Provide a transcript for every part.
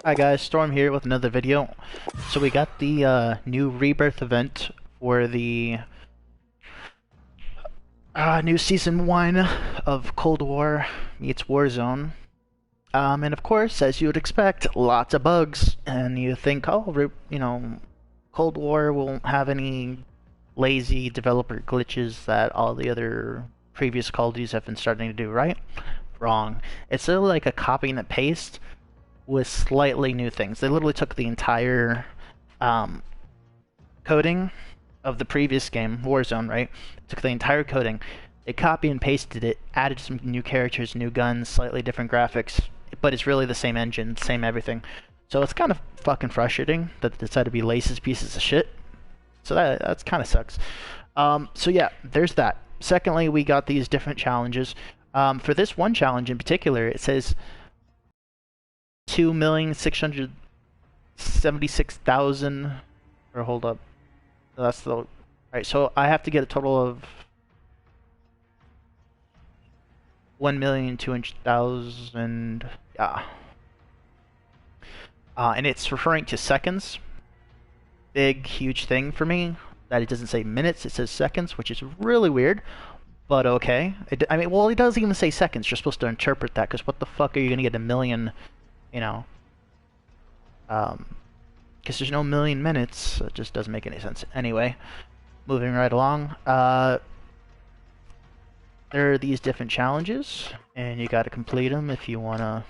Hi guys, Storm here with another video. So we got the new Rebirth event for the new Season 1 of Cold War meets Warzone. And of course, as you would expect, lots of bugs. And you think, oh, Cold War won't have any lazy developer glitches that all the other previous Call of Duties have been starting to do, right? Wrong. It's still like a copy and a paste with slightly new things. They literally took the entire coding of the previous game, Warzone, right? Took the entire coding, they copy and pasted it, added some new characters, new guns, slightly different graphics, but it's really the same engine, same everything. So it's kind of fucking frustrating that they decided to be lazy pieces of shit. So that's kind of sucks. So yeah, there's that. Secondly, we got these different challenges. For this one challenge in particular, it says 2,676,000. Or hold up, that's the right. So I have to get a total of 1,200,000. Yeah, and it's referring to seconds. Big, huge thing for me that it doesn't say minutes; it says seconds, which is really weird. But okay, I mean, well, it doesn't even say seconds. You're supposed to interpret that, because what the fuck are you gonna get a million? You know, because there's no million minutes, so it just doesn't make any sense. Anyway, moving right along, there are these different challenges, and you gotta complete them if you wanna,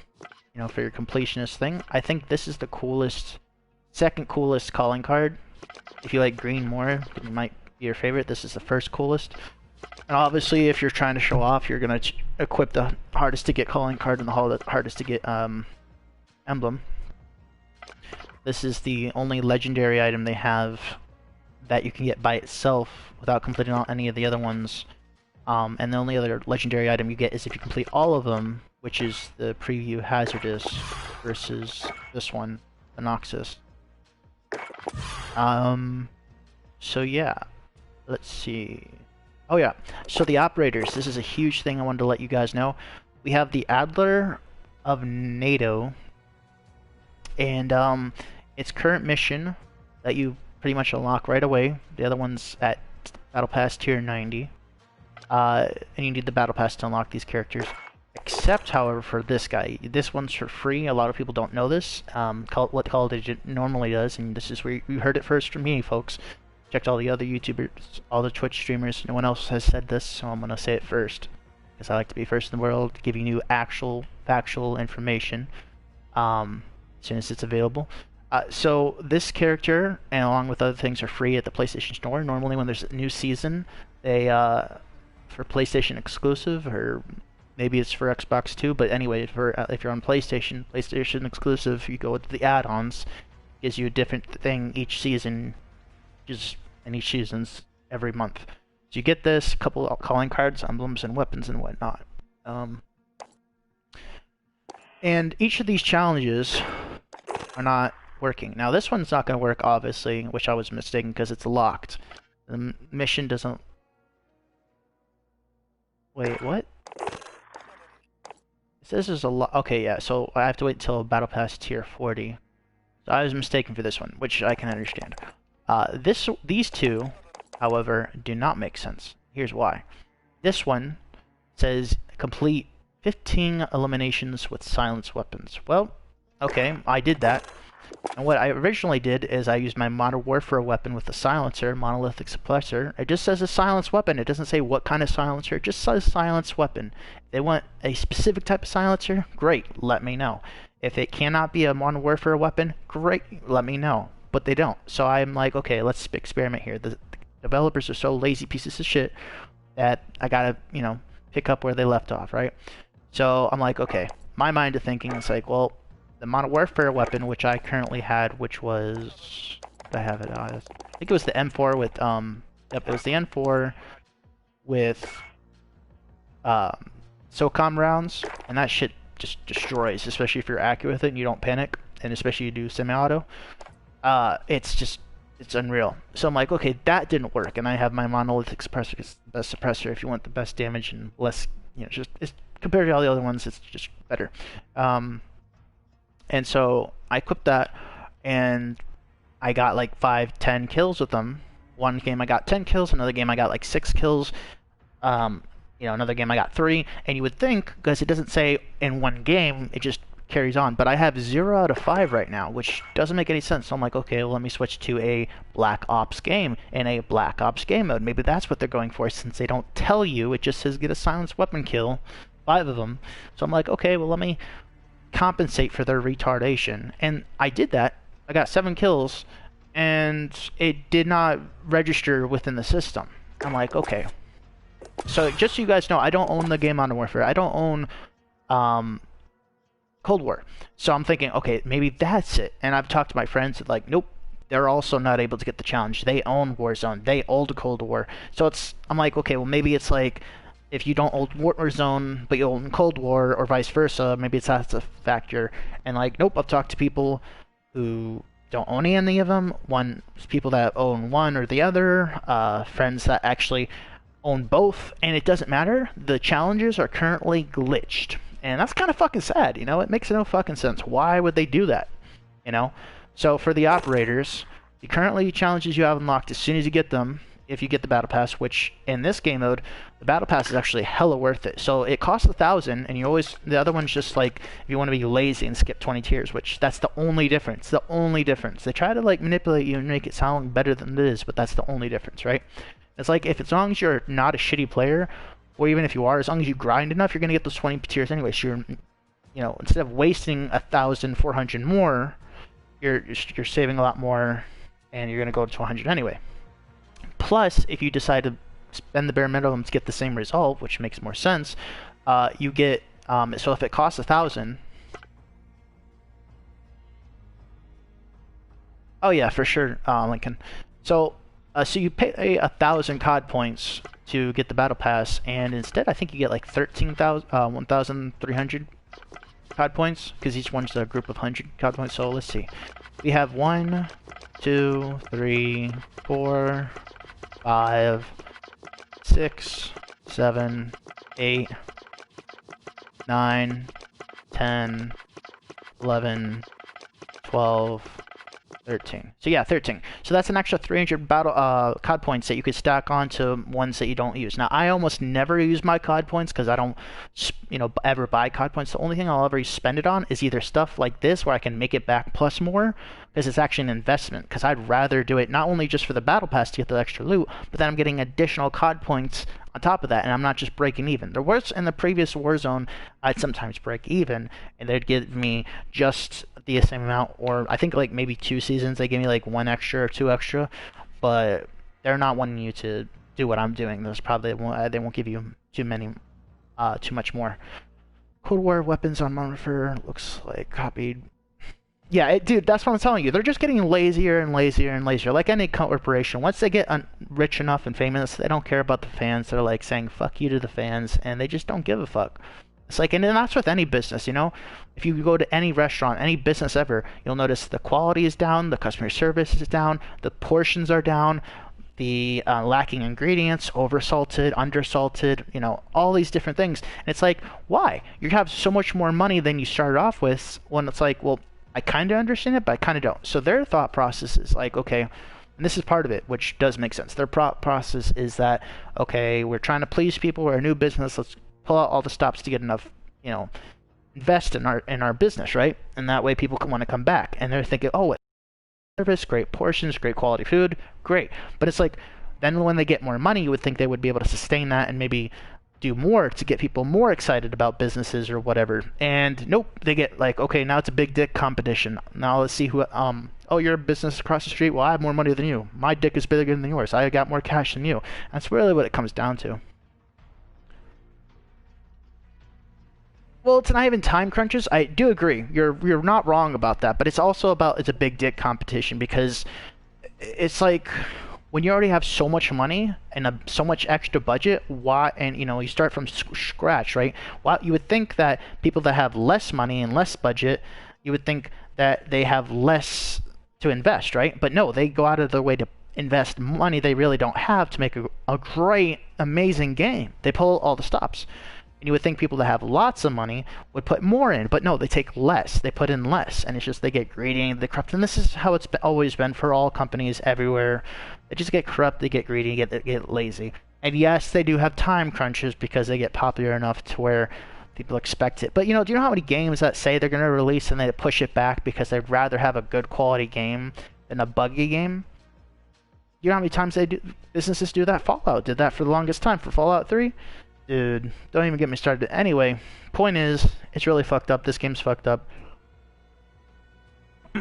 for your completionist thing. I think this is the coolest, second coolest calling card. If you like green more, it might be your favorite. This is the first coolest. And obviously, if you're trying to show off, you're gonna equip the hardest to get calling card and the hardest to get emblem. This is the only legendary item they have that you can get by itself without completing any of the other ones. And the only other legendary item you get is if you complete all of them, which is the preview hazardous versus this one, the Noxus. So yeah, let's see. Oh yeah, so the operators, this is a huge thing I wanted to let you guys know. We have the Adler of NATO, and its current mission that you pretty much unlock right away. The other one's at Battle Pass Tier 90. And you need the Battle Pass to unlock these characters. Except, however, for this guy. This one's for free. A lot of people don't know this. What Call of Duty normally does, and this is where you heard it first from me, folks. Checked all the other YouTubers, all the Twitch streamers. No one else has said this, so I'm going to say it first. Because I like to be first in the world, giving you actual, factual information as soon as it's available. So this character, and along with other things, are free at the PlayStation Store. Normally when there's a new season, they, for PlayStation exclusive, or maybe it's for Xbox too, but anyway, if you're on PlayStation exclusive, you go with the add-ons. Gives you a different thing each season, and each season's every month. So you get this, a couple of calling cards, emblems, and weapons and whatnot. And each of these challenges are not working. Now this one's not going to work, obviously, which I was mistaken because it's locked. The mission doesn't... Wait, what? It says there's a lot... Okay, yeah, so I have to wait until Battle Pass Tier 40. So I was mistaken for this one, which I can understand. These two, however, do not make sense. Here's why. This one says complete 15 eliminations with silenced weapons. Well, okay, I did that. And what I originally did is I used my Modern Warfare weapon with the silencer, monolithic suppressor. It just says a silenced weapon. It doesn't say what kind of silencer. It just says silenced weapon. If they want a specific type of silencer, great, let me know. If it cannot be a Modern Warfare weapon, great, let me know. But they don't. So I'm like, okay, let's experiment here. The developers are so lazy pieces of shit that I gotta, pick up where they left off, right? So I'm like, okay, my mind of thinking is like, well, the Modern Warfare weapon, which I currently had, which was, I have it on. I think it was the M4 with, yep, it was the M4 with, SOCOM rounds, and that shit just destroys, especially if you're accurate with it and you don't panic, and especially you do semi-auto. It's unreal. So I'm like, okay, that didn't work, and I have my monolithic suppressor. It's the best suppressor if you want the best damage and less, just compared to all the other ones, it's just better. And so I equipped that, and I got like 5, 10 kills with them. One game I got 10 kills, another game I got like 6 kills. Another game I got 3, and you would think, because it doesn't say in one game, it just carries on. But I have 0 out of 5 right now, which doesn't make any sense. So I'm like, okay, well, let me switch to a Black Ops game in a Black Ops game mode. Maybe that's what they're going for, since they don't tell you. It just says get a silenced weapon kill, 5 of them. So I'm like, okay, well, let me compensate for their retardation. And I did that. I got 7 kills, and it did not register within the system. I'm like, okay. So just so you guys know, I don't own the game Modern Warfare. I don't own Cold War. So I'm thinking, okay, maybe that's it. And I've talked to my friends that like, nope, they're also not able to get the challenge. They own Warzone. They own Cold War. So I'm like, okay, well, maybe it's like if you don't own Warzone but you own Cold War, or vice versa, maybe that's a factor. And like, nope, I've talked to people who don't own any of them. People that own one or the other, friends that actually own both, and it doesn't matter. The challenges are currently glitched, and that's kind of fucking sad. It makes no fucking sense. Why would they do that? So for the operators, the currently challenges you have unlocked as soon as you get them, if you get the battle pass, which in this game mode, the battle pass is actually hella worth it. So it costs 1,000, and the other one's just like if you want to be lazy and skip 20 tiers, which that's the only difference. The only difference. They try to like manipulate you and make it sound better than it is, but that's the only difference, right? It's like as long as you're not a shitty player, or even if you are, as long as you grind enough, you're gonna get those 20 tiers anyway. So instead of wasting 1,400 more, you're saving a lot more, and you're gonna go to 100 anyway. Plus, if you decide to spend the bare minimum to get the same result, which makes more sense, you get so if it costs 1,000. Oh yeah, for sure, Lincoln. So you pay 1,000 COD points to get the battle pass, and instead I think you get like 1,300 COD points, because each one's a group of 100 COD points. So let's see, we have 1, 2, 3, 4, 5, 6, 7, 8, 9, 10, 11, 12, 13. So yeah, 13. So that's an extra 300 COD points that you could stack onto ones that you don't use. Now, I almost never use my COD points because I don't, ever buy COD points. The only thing I'll ever spend it on is either stuff like this where I can make it back plus more, because it's actually an investment. Because I'd rather do it not only just for the battle pass to get the extra loot, but then I'm getting additional COD points on top of that, and I'm not just breaking even. There was in the previous Warzone, I'd sometimes break even, and they'd give me just the same amount, or I think like maybe 2 seasons they gave me like 1 extra or 2 extra, but they're not wanting you to do what I'm doing. There's probably they won't give you too much more. Cold War weapons on Monitor looks like copied. Yeah, dude, that's what I'm telling you. They're just getting lazier and lazier and lazier. Like any corporation, once they get rich enough and famous, they don't care about the fans. They're like saying fuck you to the fans, and they just don't give a fuck. It's like, and that's with any business, If you go to any restaurant, any business ever, you'll notice the quality is down, the customer service is down, the portions are down, the lacking ingredients, oversalted, undersalted, all these different things. And it's like, why? You have so much more money than you started off with, when it's like, well, I kind of understand it, but I kind of don't. So their thought process is like, okay, and this is part of it, which does make sense. Their process is that, okay, we're trying to please people, we're a new business, let's pull out all the stops to get enough, invest in our business, right? And that way people can want to come back. And they're thinking, oh, service, great portions, great quality food, great. But it's like, then when they get more money, you would think they would be able to sustain that and maybe do more to get people more excited about businesses or whatever. And nope, they get like, okay, now it's a big dick competition. Now let's see who, oh, you're a business across the street. Well, I have more money than you. My dick is bigger than yours. I got more cash than you. That's really what it comes down to. Well, it's not even time crunches. I do agree. You're not wrong about that, but it's also about it's a big dick competition, because it's like when you already have so much money and so much extra budget, why? And you start from scratch, right? Well, you would think that people that have less money and less budget, you would think that they have less to invest, right? But no, they go out of their way to invest money they really don't have to make a great, amazing game. They pull all the stops. And you would think people that have lots of money would put more in, but no, they take less. They put in less, and it's just they get greedy and they corrupt. And this is how it's always been for all companies everywhere. They just get corrupt, they get greedy, get lazy. And yes, they do have time crunches because they get popular enough to where people expect it. But do you know how many games that say they're going to release and they push it back because they'd rather have a good quality game than a buggy game? You know how many times businesses do that? Fallout did that for the longest time for Fallout 3. Dude, don't even get me started. Anyway, point is, it's really fucked up. This game's fucked up.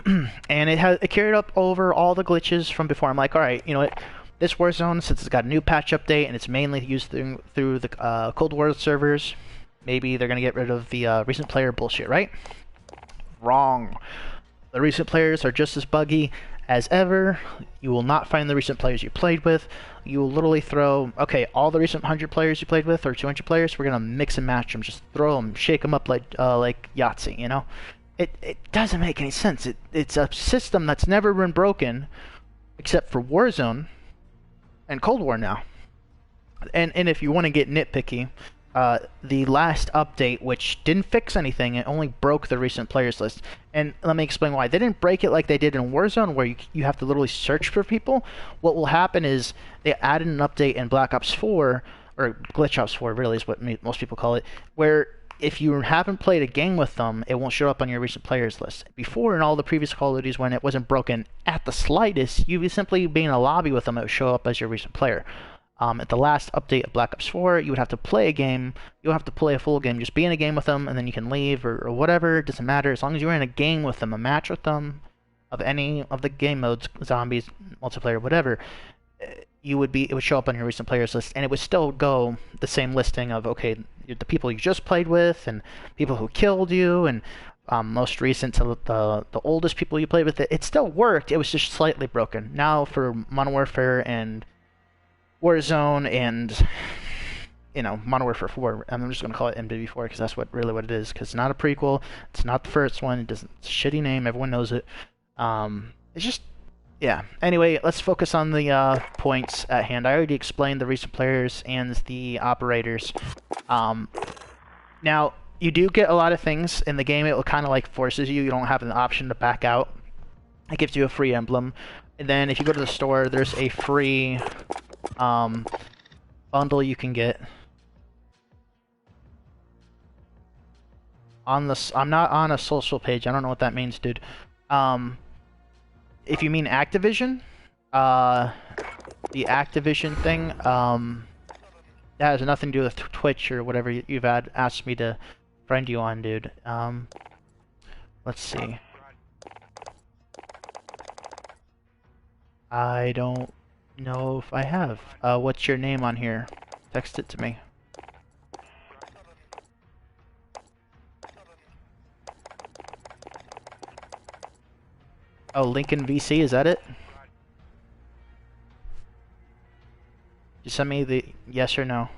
And it carried up over all the glitches from before. I'm like, alright, you know what? This Warzone, since it's got a new patch update and it's mainly used through the Cold War servers, maybe they're going to get rid of the recent player bullshit, right? Wrong. The recent players are just as buggy as ever. You will not find the recent players you played with. You will literally throw, okay, all the recent 100 players you played with or 200 players, we're going to mix and match them. Just throw them, shake them up like Yahtzee, you know? It doesn't make any sense. It's a system that's never been broken except for Warzone and Cold War now. And if you want to get nitpicky, the last update, which didn't fix anything, it only broke the recent players list. And let me explain why. They didn't break it like they did in Warzone, where you have to literally search for people. What will happen is they added an update in Black Ops 4, or Glitch Ops 4 really is what most people call it, where if you haven't played a game with them, it won't show up on your recent players list. Before, in all the previous Call of Duties, when it wasn't broken at the slightest, you would simply be in a lobby with them, it would show up as your recent player. At the last update of Black Ops 4, you would have to play a game. You don't have to play a full game. Just be in a game with them, and then you can leave or whatever. It doesn't matter. As long as you're in a game with them, a match with them, of any of the game modes, zombies, multiplayer, whatever, it would show up on your recent players list, and it would still go the same listing of, okay, the people you just played with, and people who killed you, and most recent to the oldest people you played with. It still worked. It was just slightly broken. Now for Modern Warfare and Warzone and Modern Warfare 4. I'm just going to call it MW4 because that's what it is. Because it's not a prequel. It's not the first one. It's a shitty name. Everyone knows it. It's just, yeah. Anyway, let's focus on the points at hand. I already explained the recent players and the operators. Now, you do get a lot of things in the game. It kind of like forces you. You don't have an option to back out. It gives you a free emblem. And then if you go to the store, there's a free bundle you can get. I'm not on a social page. I don't know what that means, dude. If you mean Activision, the Activision thing, that has nothing to do with Twitch or whatever you've asked me to friend you on, dude. Let's see. I don't know if I have. What's your name on here? Text it to me. Oh, Lincoln VC, is that it? You send me the yes or no.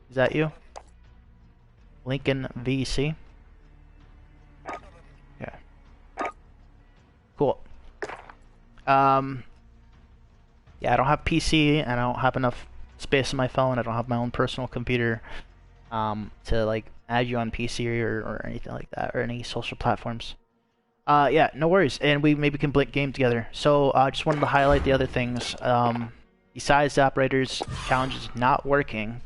Is that you? Lincoln VC? Yeah. Cool. Yeah, I don't have PC, and I don't have enough space on my phone. I don't have my own personal computer to like add you on PC or anything like that, or any social platforms. Yeah, no worries, and we maybe can blink game together. So I just wanted to highlight the other things. Besides the operators challenges not working,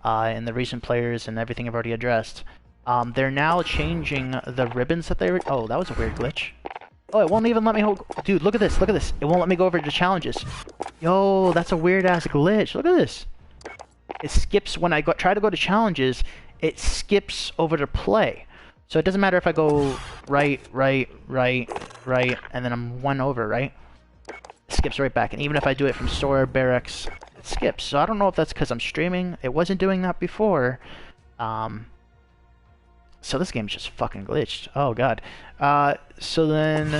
and the recent players and everything I've already addressed, they're now changing the ribbons that they were. Oh, that was a weird glitch. Oh, it won't even let me hold. Dude, look at this. Look at this. It won't let me go over to challenges. Yo, that's a weird ass glitch. Look at this. It skips when I try to go to challenges. It skips over to play. So it doesn't matter if I go right, and then I'm one over, right? It skips right back. And even if I do it from store, barracks, it skips. So I don't know if that's because I'm streaming. It wasn't doing that before. So this game's just fucking glitched. Oh god. So then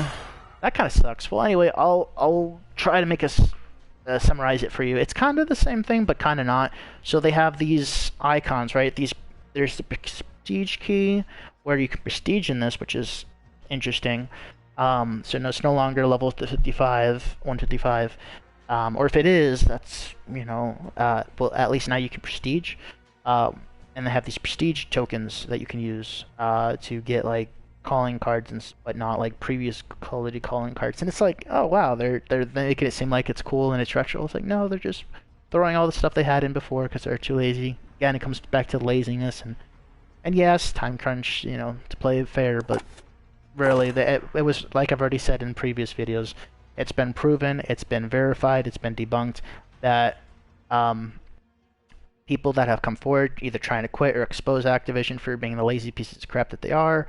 that kind of sucks. Well, anyway, I'll try to make summarize it for you. It's kind of the same thing, but kind of not. So they have these icons, right? There's the prestige key, where you can prestige in this, which is interesting. So no, it's no longer level 55, 155. Or if it is, that's, you know, well, at least now you can prestige. And they have these prestige tokens that you can use to get like calling cards and whatnot, like previous quality calling cards. And it's like, oh wow, they're making it seem like it's cool and it's retro. It's like, no, they're just throwing all the stuff they had in before because they're too lazy. Again, it comes back to laziness and yes, time crunch, you know, to play it fair, but really, it was like I've already said in previous videos. It's been proven, it's been verified, it's been debunked that um, people that have come forward either trying to quit or expose Activision for being the lazy pieces of crap that they are,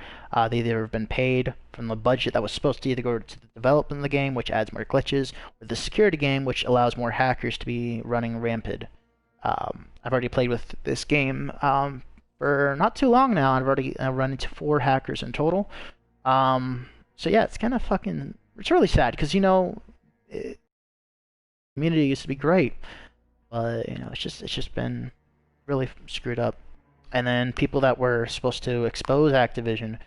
they either have been paid from the budget that was supposed to either go to the development of the game, which adds more glitches, or the security game, which allows more hackers to be running rampant. I've already played with this game for not too long now. I've already run into 4 hackers in total. So yeah, it's kind of fucking. It's really sad because you know, community used to be great, but you know, it's just been really screwed up. And then people that were supposed to expose Activision,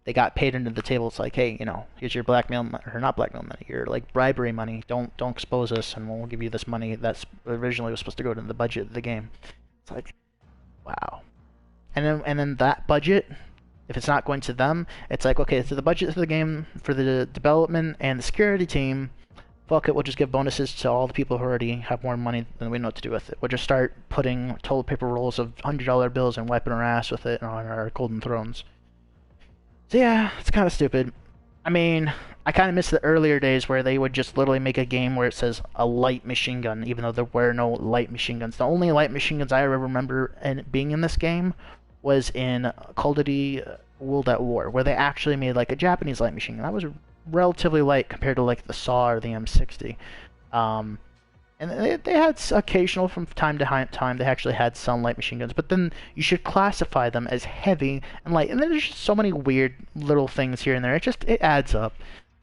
they got paid into the table. It's like, hey, you know, here's your blackmail or not blackmail money, your like bribery money. Don't expose us, and we'll give you this money that's originally was supposed to go to the budget of the game. It's like, wow. And then that budget, if it's not going to them, it's like, okay, to the budget for the game, for the development and the security team, fuck it, we'll just give bonuses to all the people who already have more money than we know what to do with it. We'll just start putting toilet paper rolls of $100 bills and wiping our ass with it on our golden thrones. So yeah, it's kind of stupid. I mean, I kind of miss the earlier days where they would just literally make a game where it says a light machine gun, even though there were no light machine guns. The only light machine guns I ever remember being in this game was in Call of Duty World at War, where they actually made like a Japanese light machine gun. That was relatively light compared to like the SAW or the M60. And they had occasional from time to time. They actually had some light machine guns, but then you should classify them as heavy and light. And then there's just so many weird little things here and there. It adds up.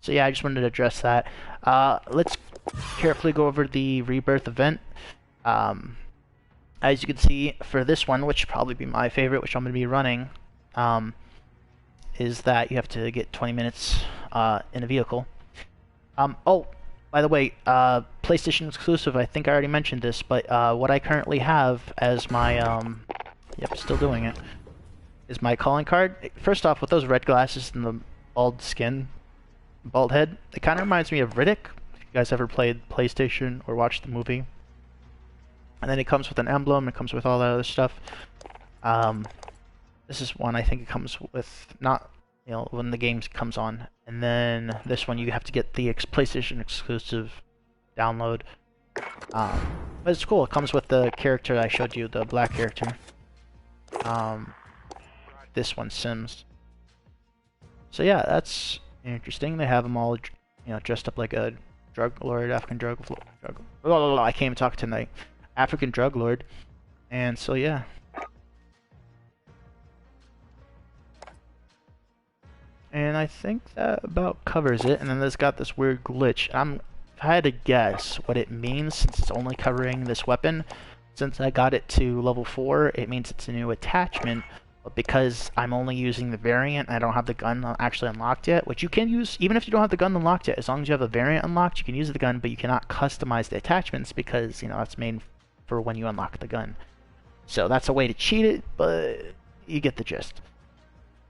So yeah, I just wanted to address that. Let's carefully go over the Rebirth event. As you can see for this one, which will probably be my favorite, which I'm going to be running, is that you have to get 20 minutes in a vehicle. Oh, by the way, PlayStation exclusive, I think I already mentioned this, but what I currently have as my, yep, still doing it, is my calling card. First off, with those red glasses and the bald skin, bald head, it kind of reminds me of Riddick, if you guys ever played PlayStation or watched the movie. And then it comes with an emblem, it comes with all that other stuff. This is one I think it comes with, not, you know, when the game comes on. And then this one you have to get the PlayStation exclusive download. But it's cool, it comes with the character I showed you, the black character. This one, Sims. So yeah, that's interesting. They have them all, you know, dressed up like a drug lord, African drug. I can't even talk tonight. African drug lord. And so yeah. And I think that about covers it. And then there's got this weird glitch. If I had to guess what it means, since it's only covering this weapon, since I got it to level 4, it means it's a new attachment. But because I'm only using the variant, I don't have the gun actually unlocked yet, which you can use even if you don't have the gun unlocked yet. As long as you have the variant unlocked, you can use the gun, but you cannot customize the attachments because, you know, that's made for when you unlock the gun. So that's a way to cheat it, but you get the gist.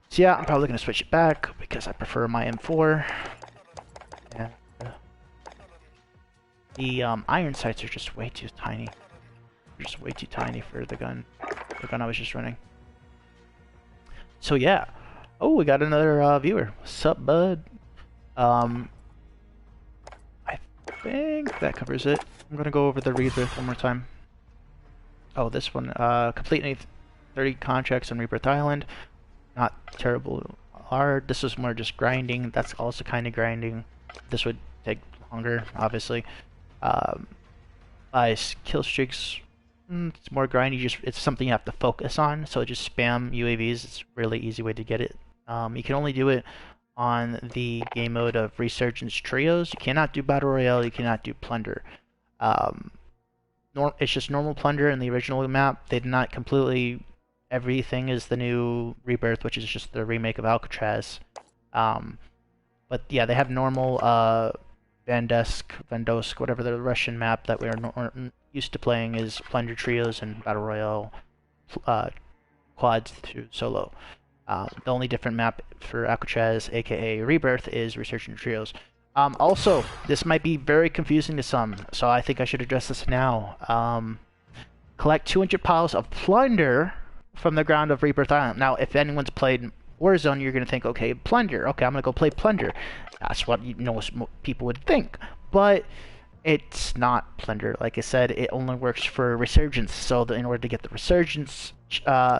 So yeah, I'm probably going to switch it back because I prefer my M4. And the iron sights are just way too tiny. They're just way too tiny for the gun I was just running. So yeah. Oh, we got another viewer. What's up, bud? I think that covers it. I'm going to go over the Rebirth one more time. Oh, this one, complete 30 contracts on Rebirth Island. Not terrible hard. This is more just grinding. That's also kind of grinding. This would take longer, obviously. Kill streaks, it's more grindy. It's something you have to focus on. So just spam UAVs. It's a really easy way to get it. You can only do it on the game mode of Resurgence Trios. You cannot do Battle Royale. You cannot do Plunder. It's just normal Plunder in the original map. They did not completely. Everything is the new Rebirth, which is just the remake of Alcatraz. But yeah, they have normal Vandosk, whatever the Russian map that we're used to playing is plunder trios and battle royale quads through solo. The only different map for Alcatraz, aka Rebirth, is Resurgent Trios. Also, this might be very confusing to some, so I think I should address this now. Collect 200 piles of plunder from the ground of Rebirth Island. Now, if anyone's played Warzone, you're going to think, okay, plunder. Okay, I'm going to go play plunder. That's what most people would think. But it's not plunder. Like I said, it only works for Resurgence. So in order to get the Resurgence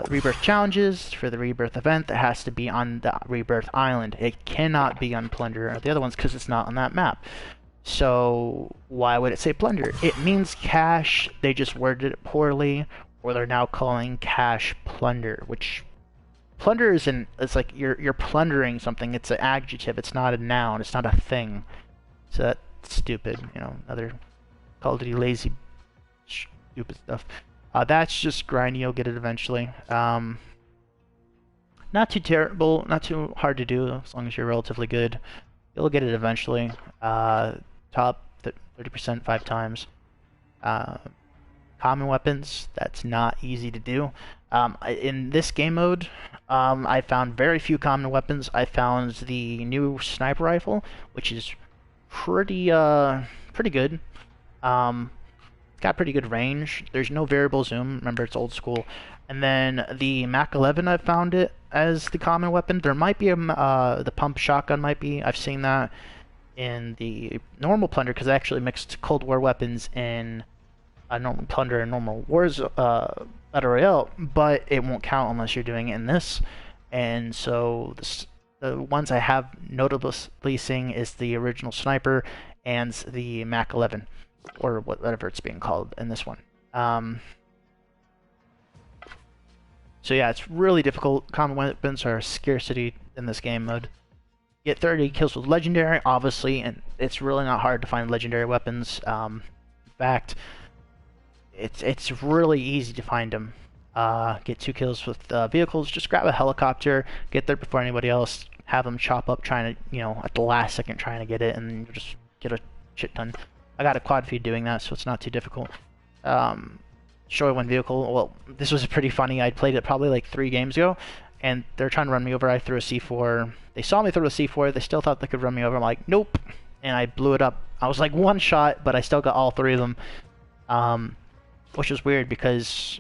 Rebirth challenges for the Rebirth event, that has to be on the Rebirth Island. It cannot be on plunder or the other ones because it's not on that map. So why would it say plunder? It means cash. They just worded it poorly, or they're now calling cash plunder, which plunder isn't. It's like you're plundering something. It's an adjective. It's not a noun. It's not a thing. So that's stupid. You know, another Call of Duty lazy, stupid stuff. That's just grindy. You'll get it eventually. Not too terrible. Not too hard to do as long as you're relatively good. You'll get it eventually. Top 30% 5 times. Common weapons, that's not easy to do. In this game mode, I found very few common weapons. I found the new sniper rifle, which is pretty good. Got pretty good range. There's no variable zoom. Remember, it's old school. And then the Mac 11, I found it as the common weapon. There might be the pump shotgun might be. I've seen that in the normal plunder because I actually mixed Cold War weapons in a normal plunder and normal wars battle royale, but it won't count unless you're doing it in this. And so the ones I have notably seeing is the original sniper and the Mac 11, or whatever it's being called in this one. So yeah, it's really difficult. Common weapons are a scarcity in this game mode. Get 30 kills with legendary, obviously, and it's really not hard to find legendary weapons. In fact, it's really easy to find them. Get 2 kills with vehicles. Just grab a helicopter, get there before anybody else, have them chop up trying to, you know, at the last second trying to get it, and you just get a shit ton. I got a quad feed doing that, so it's not too difficult. Show one vehicle. Well, this was pretty funny. I played it probably like 3 games ago, and they're trying to run me over. I threw a C4. They saw me throw a C4. They still thought they could run me over. I'm like, nope. And I blew it up. I was like 1 shot, but I still got all 3 of them. Which was weird because,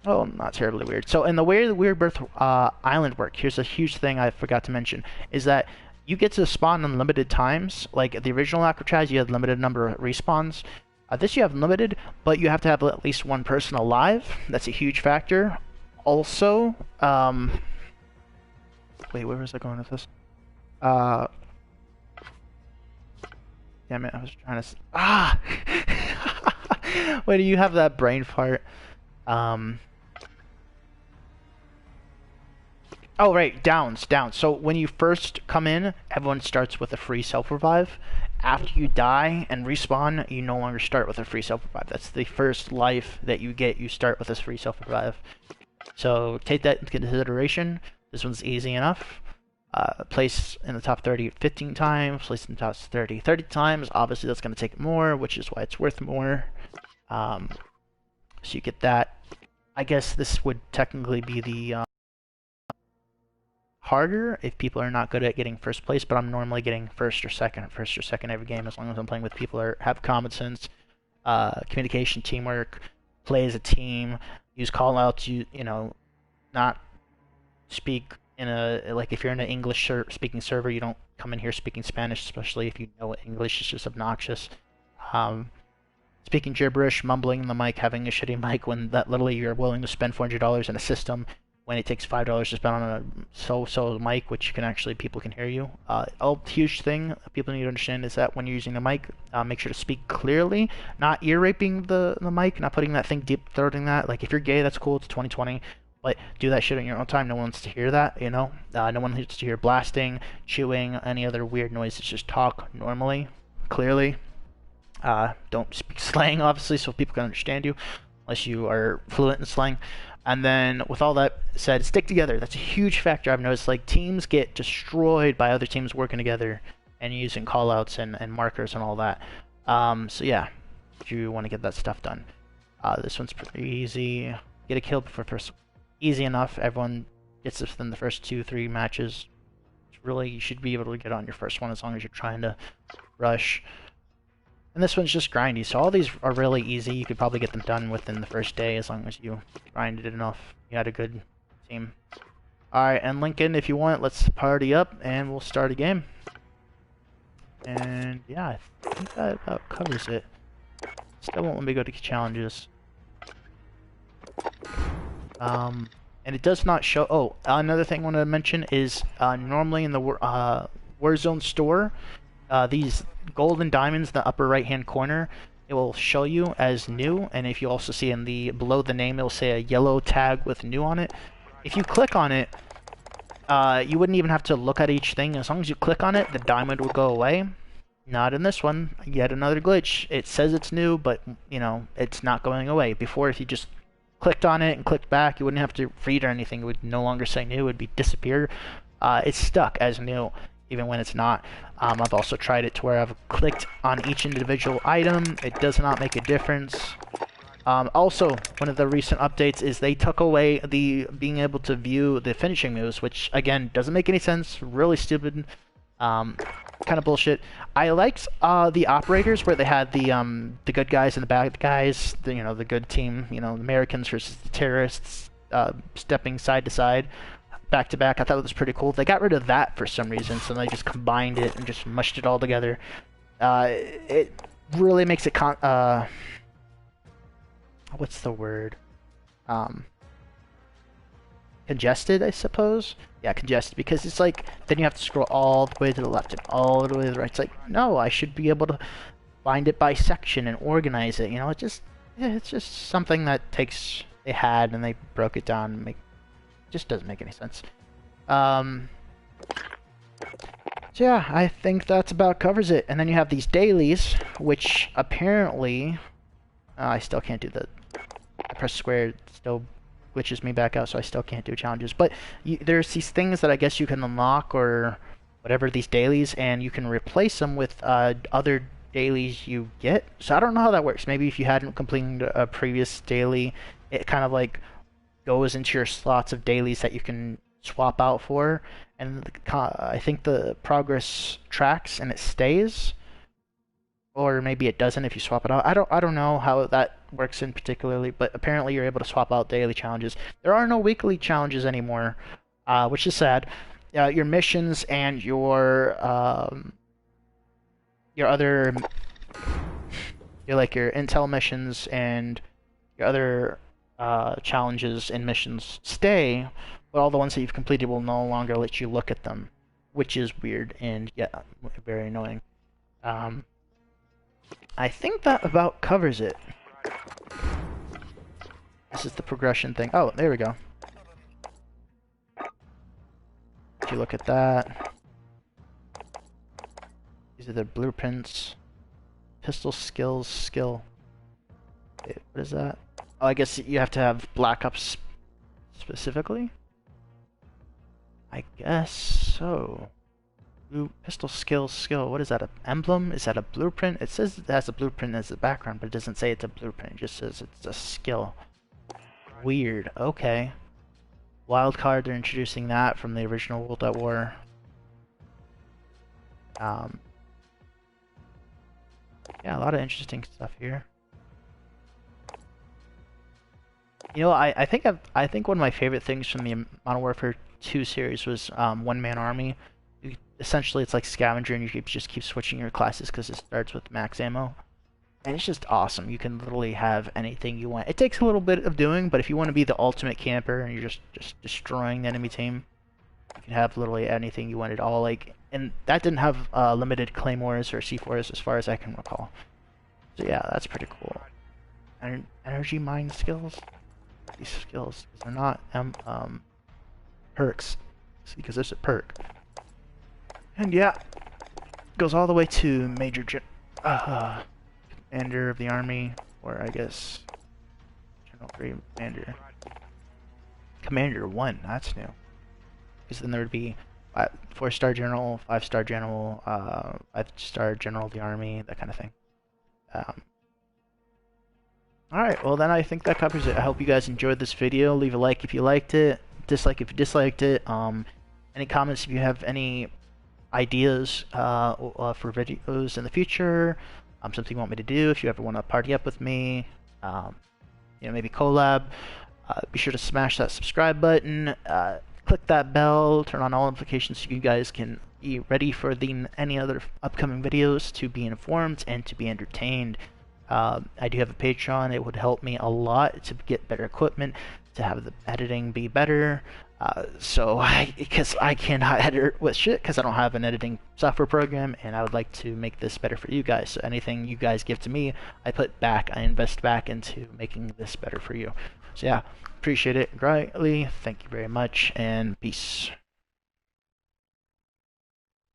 well, not terribly weird. So in the way the Rebirth Island work, here's a huge thing I forgot to mention, is that you get to spawn unlimited times. Like the original Alcatraz, you had limited number of respawns. This you have limited, but you have to have at least 1 person alive. That's a huge factor. Also, wait, where was I going with this? Damn it, I was trying to... Wait, do you have that brain fart? Oh, right, downs. So when you first come in, everyone starts with a free self-revive. After you die and respawn, you no longer start with a free self-revive. That's the first life that you get, you start with a free self-revive. So take that into consideration. This one's easy enough. Place in the top 30 15 times, place in the top 30 times. Obviously that's going to take more, which is why it's worth more. So you get that. I guess this would technically be the harder if people are not good at getting first place, but I'm normally getting first or second every game as long as I'm playing with people that have common sense, communication, teamwork, play as a team, use call-outs, you know, not speak in a, like if you're in an English speaking server, you don't come in here speaking Spanish, especially if you know English. It's just obnoxious. Speaking gibberish, mumbling in the mic, having a shitty mic when that literally you're willing to spend $400 in a system when it takes $5 to spend on a so-so mic, which can actually, people can hear you. A huge thing people need to understand is that when you're using the mic, make sure to speak clearly, not ear raping the mic, not putting that thing deep throating that. Like if you're gay, that's cool, it's 2020, but do that shit in your own time. No one wants to hear that, you know? No one wants to hear blasting, chewing, any other weird noises. Just talk normally, clearly. Don't speak slang, obviously, so people can understand you, unless you are fluent in slang. And then, with all that said, stick together. That's a huge factor I've noticed. Like, teams get destroyed by other teams working together. and using callouts and markers and all that. So yeah, if you want to get that stuff done. This one's pretty easy. Get a kill before first. Easy enough. Everyone gets this within the first 2-3 matches. Really, you should be able to get on your first one as long as you're trying to rush. And this one's just grindy, so all these are really easy. You could probably get them done within the first day as long as you grinded enough. You had a good team. Alright, and Lincoln, if you want, let's party up and we'll start a game. And yeah, I think that about covers it. Still won't let me go to challenges. And it does not show. Oh, another thing I want to mention is normally in the Warzone store, these golden diamonds in the upper right hand corner, it will show you as new, and if you also see in the below the name, it will say a yellow tag with new on it. If you click on it, you wouldn't even have to look at each thing. As long as you click on it, the diamond will go away. Not in this one. Yet another glitch. It says it's new, but you know it's not going away. Before, if you just clicked on it and clicked back, you wouldn't have to read or anything. It would no longer say new. It would be disappeared. It's stuck as new, even when it's not. I've also tried it to where I've clicked on each individual item. It does not make a difference. Also, one of the recent updates is they took away the being able to view the finishing moves, which again doesn't make any sense. Really stupid. Kind of bullshit. I liked the operators where they had the good guys and the bad guys. The good team. The Americans versus the terrorists, stepping side to side, back to back. I thought it was pretty cool. They got rid of that for some reason, so they just combined it and just mushed it all together. It really makes it what's the word? Congested, I suppose. Yeah, congested, because it's like then you have to scroll all the way to the left and all the way to the right. It's like, no, I should be able to find it by section and organize it. It's just something that they had and they broke it down and just doesn't make any sense. So yeah, I think that's about covers it. And then you have these dailies, which apparently I still can't do I press square, it still glitches me back out, so I still can't do challenges. But there's these things that I guess you can unlock or whatever, these dailies, and you can replace them with other dailies you get. So I don't know how that works. Maybe if you hadn't completed a previous daily, it kind of like goes into your slots of dailies that you can swap out for, and I think the progress tracks and it stays. Or maybe it doesn't if you swap it out. I don't know how that works in particularly, but apparently you're able to swap out daily challenges. There are no weekly challenges anymore, which is sad. Your missions and your other your intel missions and your other challenges and missions stay, but all the ones that you've completed will no longer let you look at them, which is weird and very annoying. I think that about covers it. This is the progression thing. Oh, there we go. If you look at that, these are the blueprints. Pistol skills, skill. Wait, what is that? Oh, I guess you have to have Black Ops specifically? I guess so. Pistol skill, skill. What is that? An emblem? Is that a blueprint? It says it has a blueprint as the background, but it doesn't say it's a blueprint. It just says it's a skill. Weird. Okay. Wildcard, they're introducing that from the original World at War. Yeah, a lot of interesting stuff here. I think one of my favorite things from the Modern Warfare 2 series was One Man Army. Essentially, it's like scavenger, and you just keep switching your classes because it starts with max ammo. And it's just awesome. You can literally have anything you want. It takes a little bit of doing, but if you want to be the ultimate camper and you're just destroying the enemy team, you can have literally anything you want at all. And that didn't have limited claymores or C4s as far as I can recall. So yeah, that's pretty cool. Energy mine skills. These skills, they're not perks, because there's a perk. And yeah, goes all the way to Commander of the Army, or I guess General 3 Commander. Commander 1, that's new. Because then there would be 4-star general, 5-star general, 5-star general of the army, that kind of thing. Alright, well then I think that covers it. I hope you guys enjoyed this video. Leave a like if you liked it, dislike if you disliked it. Any comments if you have any ideas for videos in the future, something you want me to do, if you ever want to party up with me, maybe collab. Be sure to smash that subscribe button, click that bell, turn on all notifications so you guys can be ready for any other upcoming videos, to be informed and to be entertained. I do have a Patreon. It would help me a lot to get better equipment, to have the editing be better. Because I cannot edit with shit because I don't have an editing software program, and I would like to make this better for you guys. So anything you guys give to me, I invest back into making this better for you. So yeah, appreciate it greatly. Thank you very much, and peace.